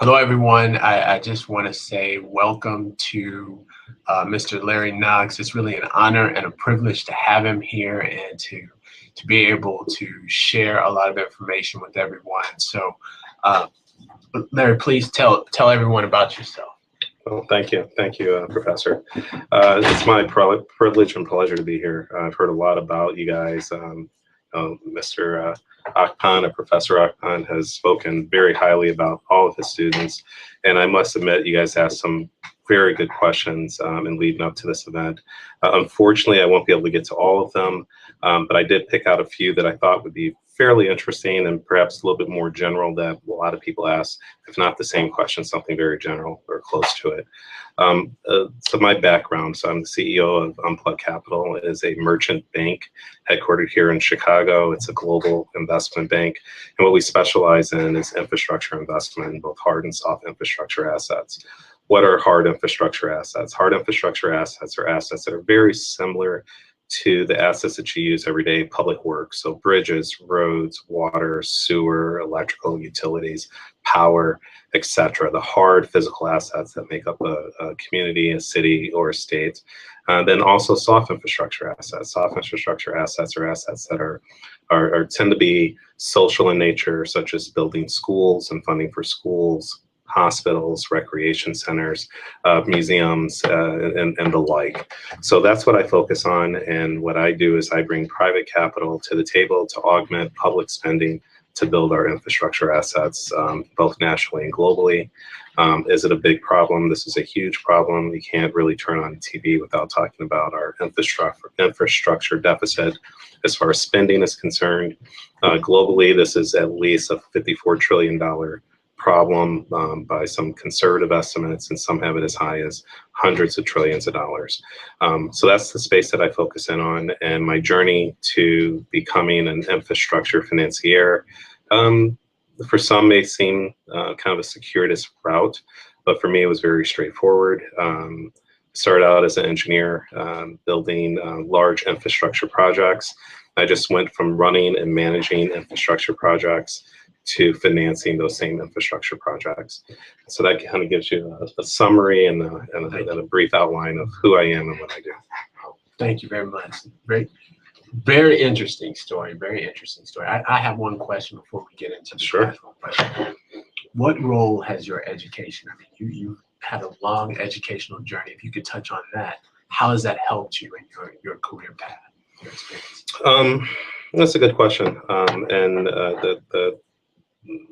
Hello, everyone. I just want to say welcome to Mr. Larry Knox. It's really an honor and a privilege to have him here and to be able to share a lot of information with everyone. So, uh, Larry, please tell everyone about yourself. Well, thank you, Professor. It's my privilege and pleasure to be here. I've heard a lot about you guys. Mr. Akpan, Professor Akpan, has spoken very highly about all of his students, and I must admit, you guys asked some very good questions in leading up to this event. Unfortunately, I won't be able to get to all of them, but I did pick out a few that I thought would be fairly interesting and perhaps a little bit more general that a lot of people ask, if not the same question, something very general or close to it. So my background, so I'm the CEO of Unplugged Capital. It is a merchant bank headquartered here in Chicago. It's a global investment bank. And what we specialize in is infrastructure investment, both hard and soft infrastructure assets. What are hard infrastructure assets? Hard infrastructure assets are assets that are very similar to the assets that you use every day, public works, so bridges, roads, water, sewer, electrical utilities, power, etc. The hard physical assets that make up a community, a city, or a state. Then also soft infrastructure assets. Soft infrastructure assets are assets that are tend to be social in nature, such as building schools and funding for schools, hospitals, recreation centers, museums, and the like. So that's what I focus on, and what I do is I bring private capital to the table to augment public spending to build our infrastructure assets, both nationally and globally. Is it a big problem? This is a huge problem. You can't really turn on TV without talking about our infrastructure deficit as far as spending is concerned. Globally, this is at least a $54 trillion problem by some conservative estimates, and some have it as high as hundreds of trillions of dollars. So that's the space that I focus in on, and my journey to becoming an infrastructure financier, for some may seem kind of a circuitous route, but for me it was very straightforward. Started out as an engineer building large infrastructure projects. I just went from running and managing infrastructure projects to financing those same infrastructure projects. So that kind of gives you a summary and a brief outline of who I am and what I do. Thank you very much. Very interesting story. Very interesting story. I have one question before we get into the Sure. question. What role has your education? I mean, you had a long educational journey. If you could touch on that, how has that helped you in your career path, your experience? That's a good question. And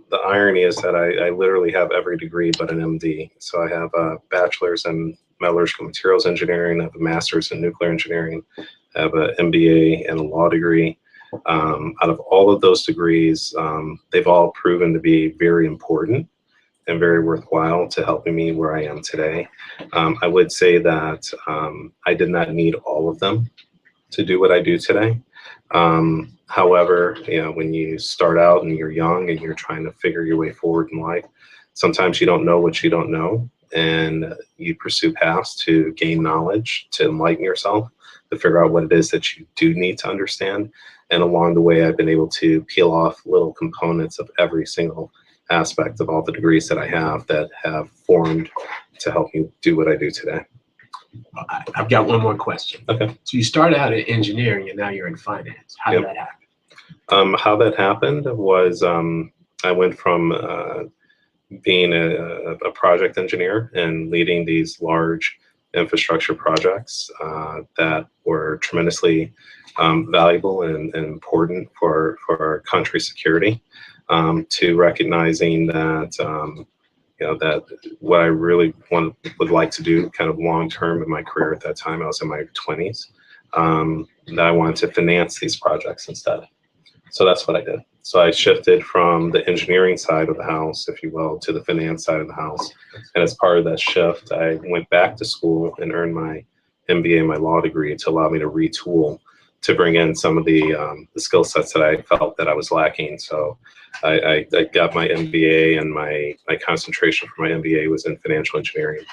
the irony is that I literally have every degree but an MD. So I have a bachelor's in metallurgical materials engineering, I have a master's in nuclear engineering, I have an MBA and a law degree. Out of all of those degrees, they've all proven to be very important and very worthwhile to helping me where I am today. I would say that I did not need all of them to do what I do today. However, when you start out and you're young and you're trying to figure your way forward in life, sometimes you don't know what you don't know, and you pursue paths to gain knowledge, to enlighten yourself, to figure out what it is that you do need to understand. And along the way, I've been able to peel off little components of every single aspect of all the degrees that I have that have formed to help me do what I do today. I've got one more question. Okay. So you started out in engineering and now you're in finance. How did that happen? How that happened was I went from being a project engineer and leading these large infrastructure projects that were tremendously valuable and important for our country's security, to recognizing that that what I really would like to do kind of long term in my career at that time, I was in my 20s, that I wanted to finance these projects instead. So that's what I did. So I shifted from the engineering side of the house, if you will, to the finance side of the house. And as part of that shift, I went back to school and earned my MBA and my law degree to allow me to retool, to bring in some of the skill sets that I felt that I was lacking. So I got my MBA, and my concentration for my MBA was in financial engineering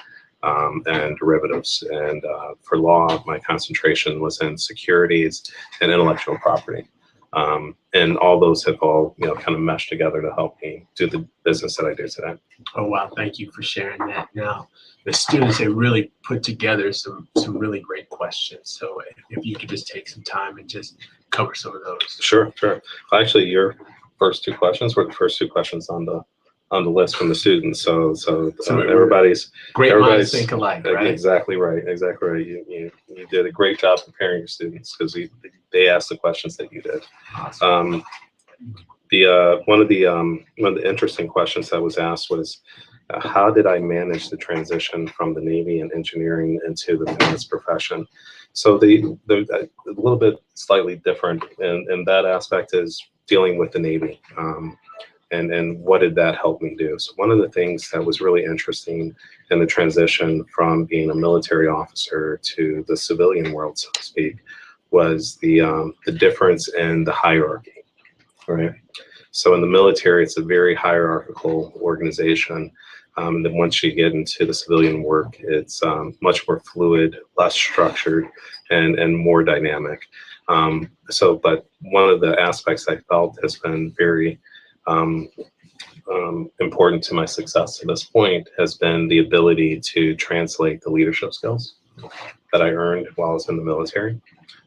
and derivatives. And for law, my concentration was in securities and intellectual property. And all those have all, kind of meshed together to help me do the business that I do today. Oh, wow. Thank you for sharing that. Now, the students have really put together some really great questions. So if you could just take some time and just cover some of those. Sure. Actually, your first two questions were the first two questions on the list from the students. So everybody's minds think alike, right? Exactly right. You did a great job preparing your students because they asked the questions that you did. Awesome. One of the interesting questions that was asked was, how did I manage the transition from the Navy and engineering into the finance profession? So the a little bit slightly different, and that aspect is dealing with the Navy. And what did that help me do? So one of the things that was really interesting in the transition from being a military officer to the civilian world, so to speak, was the difference in the hierarchy, right? So in the military, it's a very hierarchical organization. And then once you get into the civilian work, it's much more fluid, less structured, and more dynamic. But one of the aspects I felt has been very important to my success to this point has been the ability to translate the leadership skills that I earned while I was in the military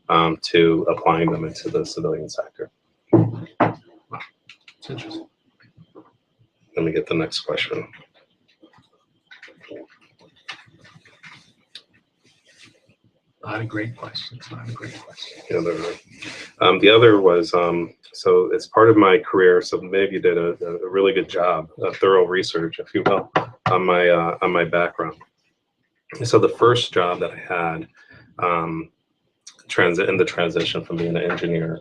to applying them into the civilian sector. It's interesting. Let me get the next question. A lot of great questions. Yeah, the other was, so it's part of my career, so maybe you did a really good job, a thorough research, if you will, on my background. So the first job that I had in the transition from being an engineer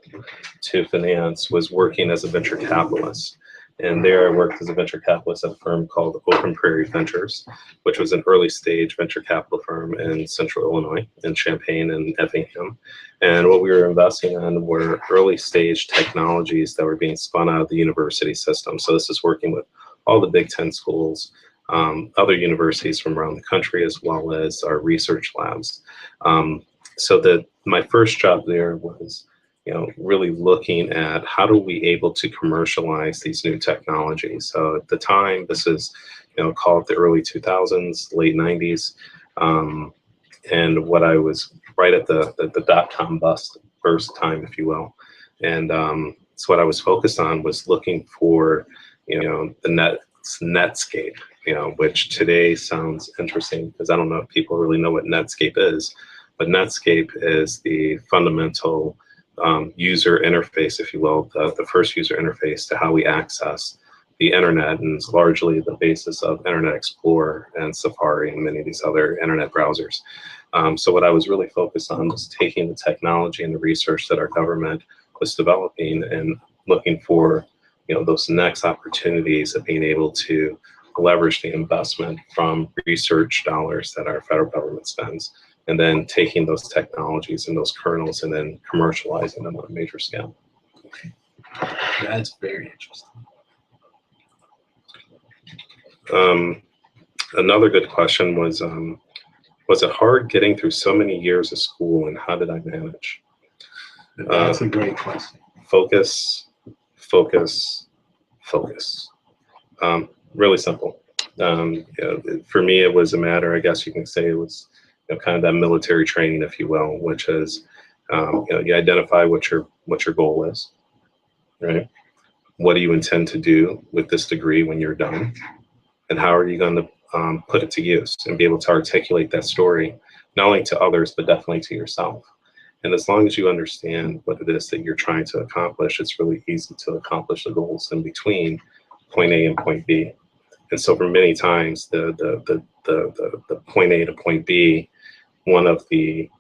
to finance was working as a venture capitalist. And there I worked as a venture capitalist at a firm called Open Prairie Ventures, which was an early stage venture capital firm in central Illinois, in Champaign and Effingham. And what we were investing in were early stage technologies that were being spun out of the university system. So this is working with all the Big Ten schools, other universities from around the country, as well as our research labs. So my first job there was really looking at how do we able to commercialize these new technologies. So at the time, this is, call it the early 2000s, late 90s. And what I was right at the dot-com burst time, if you will. And so what I was focused on was looking for, the Netscape, which today sounds interesting because I don't know if people really know what Netscape is, but Netscape is the fundamental user interface, if you will, the first user interface to how we access the internet, and is largely the basis of Internet Explorer and Safari and many of these other internet browsers. So what I was really focused on was taking the technology and the research that our government was developing and looking for, those next opportunities of being able to leverage the investment from research dollars that our federal government spends, and then taking those technologies and those kernels and then commercializing them on a major scale. That's very interesting. Another good question was it hard getting through so many years of school, and how did I manage? That's a great question. Focus. Really simple. For me, it was a matter, I guess you can say it was kind of that military training, if you will, which is you identify what your goal is, right? What do you intend to do with this degree when you're done, and how are you going to put it to use and be able to articulate that story not only to others but definitely to yourself. And as long as you understand what it is that you're trying to accomplish, it's really easy to accomplish the goals in between point A and point B. And so for many times, the point A to point B, one of the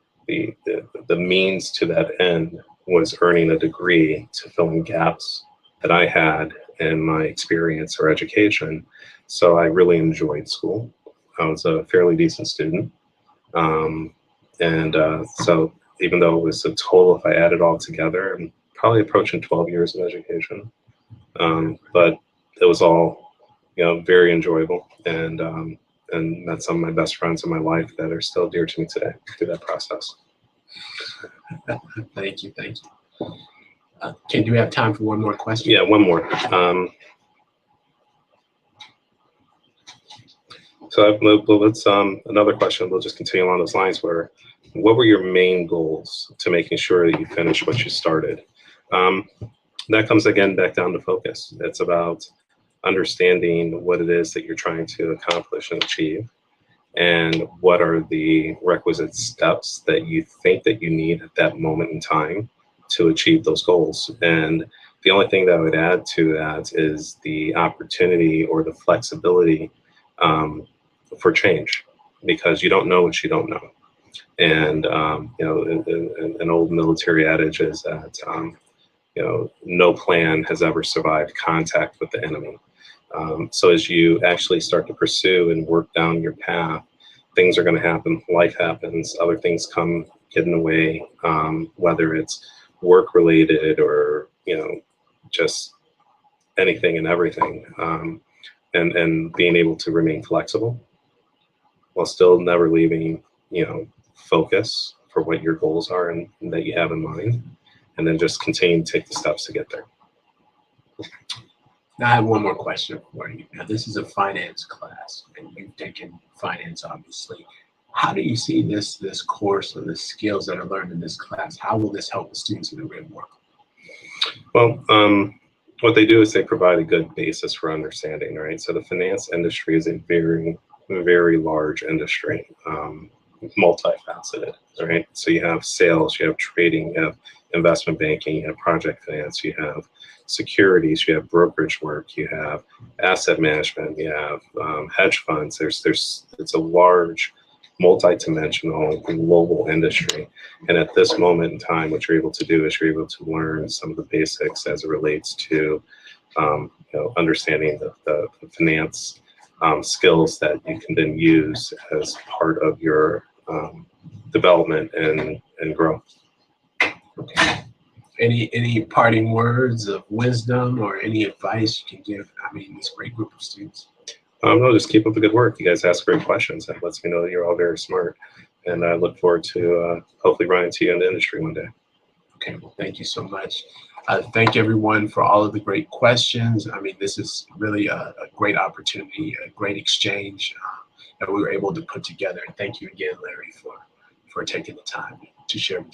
means to that end was earning a degree to fill in gaps that I had in my experience or education. So I really enjoyed school. I was a fairly decent student. So even though it was a total, if I add it all together, I'm probably approaching 12 years of education. But it was all, very enjoyable, and met some of my best friends in my life that are still dear to me today through that process. Thank you. Do we have time for one more question? Yeah, one more. Let's another question. We'll just continue along those lines. What were your main goals to making sure that you finished what you started? That comes again back down to focus. It's about understanding what it is that you're trying to accomplish and achieve, and what are the requisite steps that you think that you need at that moment in time to achieve those goals. And the only thing that I would add to that is the opportunity or the flexibility for change, because you don't know what you don't know. And an old military adage is that no plan has ever survived contact with the enemy. So as you actually start to pursue and work down your path, things are going to happen. Life happens. Other things get in the way, whether it's work related or just anything and everything. And being able to remain flexible while still never leaving focus for what your goals are and that you have in mind, and then just continue to take the steps to get there. Now I have one more question for you. Now this is a finance class, and you've taken finance, obviously. How do you see this course and the skills that are learned in this class? How will this help the students in the real world? Well, what they do is they provide a good basis for understanding, right? So the finance industry is a very, very large industry, multifaceted, right? So you have sales, you have trading, you have investment banking, you have project finance, you have securities, you have brokerage work, you have asset management, you have hedge funds. It's a large, multi-dimensional global industry. And at this moment in time, what you're able to do is you're able to learn some of the basics as it relates to understanding the finance skills that you can then use as part of your development and growth. Okay. Any parting words of wisdom or any advice you can give, this great group of students? No, just keep up the good work. You guys ask great questions. That lets me know that you're all very smart. And I look forward to hopefully running into you in the industry one day. Okay, well, thank you so much. Thank everyone for all of the great questions. This is really a great opportunity, a great exchange that we were able to put together. And thank you again, Larry, for taking the time to share with